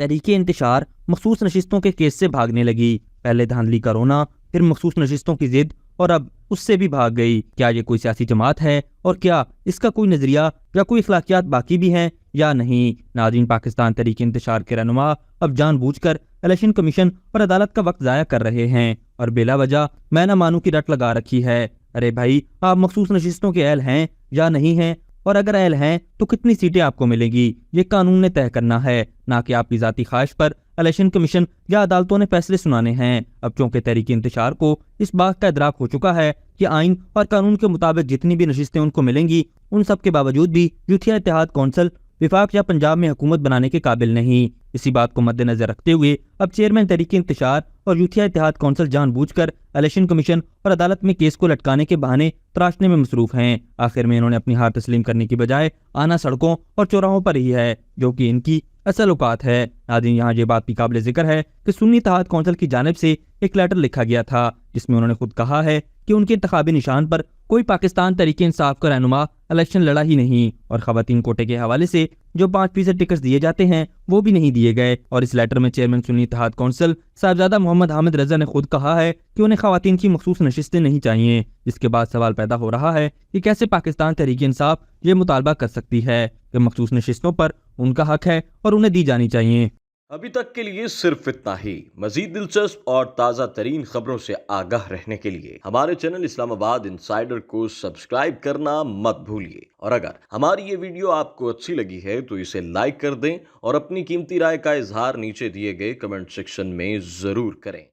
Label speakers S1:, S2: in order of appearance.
S1: तहरीक इंतशार मखसूस नशिस्तों के केस से भागने लगी। पहले धांधली का रोना, फिर मखसूस नशिस्तों की जिद, और अब उससे भी भाग गई। क्या ये कोई सियासी जमात है, और क्या इसका कोई नजरिया या कोई अखलाकियात बाकी भी हैं या नहीं? नाज़रीन, पाकिस्तान तहरीक इंतशार के रहनुमा अब जानबूझकर इलेक्शन कमीशन और अदालत का वक्त ज़ाया कर रहे हैं और बेला वजह मैं ना मानू की रट लगा रखी है। अरे भाई, आप मखसूस नशिस्तों के अहल हैं या नहीं हैं? और अगर अहल हैं तो कितनी सीटें आपको मिलेंगी? ये कानून ने तय करना है, ना कि आपकी ज़ाती ख्वाहिश पर इलेक्शन कमीशन या अदालतों ने फैसले सुनाने हैं। अब चूंकि तहरीक इंतशार को इस बात का इदराक हो चुका है कि आइन और कानून के मुताबिक जितनी भी नशिस्तें उनको मिलेंगी, उन सब के बावजूद भी यूथिया इत्तेहाद कौंसिल विफाक या पंजाब में हुकूमत बनाने के काबिल नहीं। इसी बात को मद्देनजर रखते हुए अब चेयरमैन तहरीक इंतशार और यूथिया इत्तेहाद कौंसिल जानबूझकर इलेक्शन कमीशन और अदालत में केस को लटकाने के बहाने तराशने में मसरूफ हैं। आखिर में इन्होंने अपनी हार तस्लीम करने की बजाय आना सड़कों और चौराहों पर ही है, जो कि इनकी असल औकात है। नाज़रीन, यहाँ ये बात भी काबिल जिक्र है कि सुन्नी इत्तेहाद कौंसिल की जानिब से एक लेटर लिखा गया था जिसमें उन्होंने खुद कहा है कि उनके इंतखाबी निशान पर कोई पाकिस्तान तहरीक इंसाफ का रहनुमा इलेक्शन लड़ा ही नहीं, और खवातीन कोटे के हवाले से जो 5% टिकट दिए जाते हैं वो भी नहीं दिए गए। और इस लेटर में चेयरमैन सुन्नी इत्तेहाद कौंसिल साहबजादा मोहम्मद हामिद रजा ने खुद कहा है कि उन्हें खवातीन की मखसूस नशिस्तें नहीं चाहिए। जिसके बाद सवाल पैदा हो रहा है कि कैसे पाकिस्तान तहरीक इंसाफ ये मुतालबा कर सकती है कि मखसूस नशिस्तों पर उनका हक है और उन्हें दी जानी चाहिए।
S2: अभी तक के लिए सिर्फ इतना ही। मजीद दिलचस्प और ताज़ा तरीन खबरों से आगाह रहने के लिए हमारे चैनल इस्लामाबाद इंसाइडर को सब्सक्राइब करना मत भूलिए। और अगर हमारी ये वीडियो आपको अच्छी लगी है तो इसे लाइक कर दें और अपनी कीमती राय का इजहार नीचे दिए गए कमेंट सेक्शन में ज़रूर करें।